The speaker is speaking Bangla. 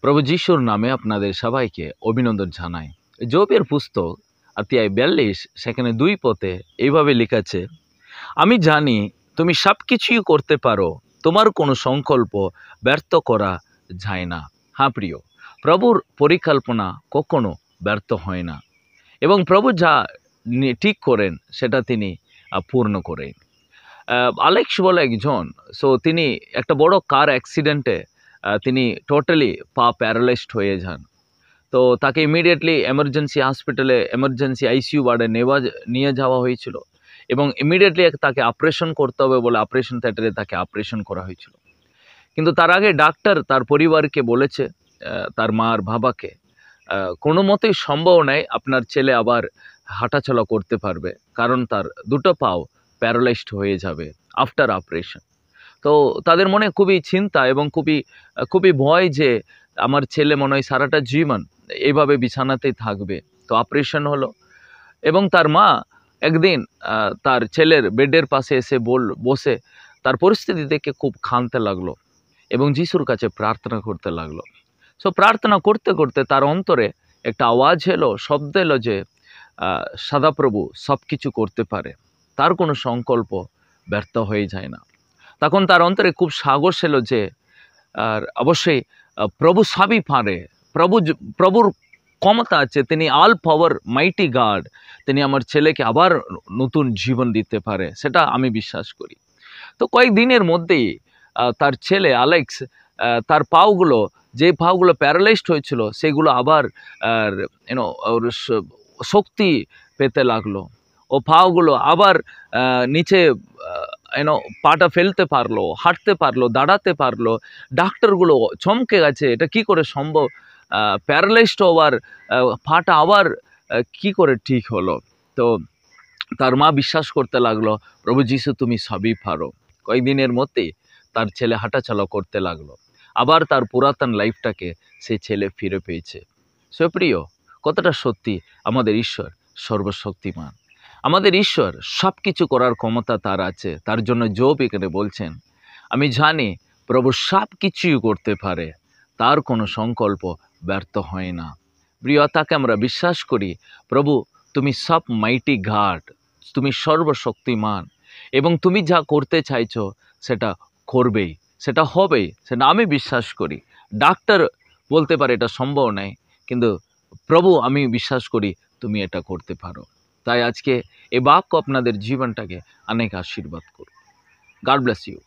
প্রভু যিশুর নামে আপনাদের সবাইকে অভিনন্দন জানাই। যোবের পুস্তক অধ্যায় 42 সেখানে 2 পদে এইভাবে লিখেছে, আমি জানি তুমি সব কিছুই করতে পারো, তোমার কোনো সংকল্প ব্যর্থ করা যায় না। হ্যাঁ প্রিয়, প্রভুর পরিকল্পনা কখনো ব্যর্থ হয় না এবং প্রভু যা ঠিক করেন সেটা তিনি পূর্ণ করেন। আলেক্স বলে একজন, তিনি একটা বড় কার অ্যাক্সিডেন্টে তিনি টোটালি প্যারালাইজড হয়ে যান। তো তাকে ইমিডিয়েটলি এমার্জেন্সি হসপিটালে এমার্জেন্সি আইসিইউ ওয়ার্ডে নিয়ে যাওয়া হয়েছিল এবং ইমিডিয়েটলি তাকে অপারেশন করতে হবে বলে অপারেশন থিয়েটারে তাকে অপারেশন করা হয়েছিল। কিন্তু তার আগে ডাক্তার তার পরিবারকে বলেছে, তার মার বাবাকে, কোনো মতেই সম্ভব নয় আপনার ছেলে আবার হাঁটাচলা করতে পারবে, কারণ তার দুটো পাও প্যারালাইজড হয়ে যাবে আফটার অপারেশন। তো তাদের মনে খুবই চিন্তা এবং খুবই ভয় যে আমার ছেলে মনে হয় সারাটা জীবন এইভাবে বিছানাতেই থাকবে। তো অপারেশন হলো এবং তার মা একদিন তার ছেলের বেডের পাশে এসে বসে তার পরিস্থিতি দেখে খুব কাঁদতে লাগলো এবং যিশুর কাছে প্রার্থনা করতে লাগলো। প্রার্থনা করতে করতে তার অন্তরে একটা আওয়াজ এলো, শব্দ এলো যে সদাপ্রভু সব কিছু করতে পারে, তার কোনো সংকল্প ব্যর্থ হয়ে যায় না। তখন তার অন্তরে খুব সাহস এলো যে আর অবশ্যই প্রভু সবই পারে, প্রভুর ক্ষমতা আছে, তিনি অল পাওয়ার মাইটি গড, তিনি আমার ছেলেকে আবার নতুন জীবন দিতে পারে, সেটা আমি বিশ্বাস করি। তো কয়েকদিনের মধ্যেই তার ছেলে আলেক্স তার যে পাগুলো প্যারালাইজড হয়েছিল সেগুলো আবার ওর শক্তি পেতে লাগলো। ও পাগুলো আবার নিচে পাটা ফেলতে পারলো, হাঁটতে পারলো, দাঁড়াতে পারলো। ডাক্তারগুলো চমকে গেছে, এটা কি করে সম্ভব, প্যারালাইজড হওয়ার পাটা আবার কি করে ঠিক হলো। তো তার মা বিশ্বাস করতে লাগলো, প্রভু যিশু তুমি সবই পারো। কয়েকদিনের মধ্যেই তার ছেলে হাঁটাচলা করতে লাগলো, আবার তার পুরাতন লাইফটাকে সেই ছেলে ফিরে পেয়েছে। প্রিয়, কতটা সত্যি আমাদের ঈশ্বর সর্বশক্তিমান, আমাদের ঈশ্বর সব কিছু করার ক্ষমতা তার আছে। তার জন্য যোব এখানে বলছেন, আমি জানি প্রভু সব কিছুই করতে পারে, তার কোনো সংকল্প ব্যর্থ হয় না। প্রিয়, তাকে আমরা বিশ্বাস করি, প্রভু তুমি সব মাইটি গড, তুমি সর্বশক্তিমান এবং তুমি যা করতে চাইছো সেটা করবেই, সেটা হবেই, সেটা আমি বিশ্বাস করি। ডাক্তার বলতে পারে এটা সম্ভব নয়, কিন্তু প্রভু আমি বিশ্বাস করি তুমি এটা করতে পারো। তাই আজকে এই বাক্য আপনাদের জীবনটাকে অনেক আশীর্বাদ করুন। God bless you.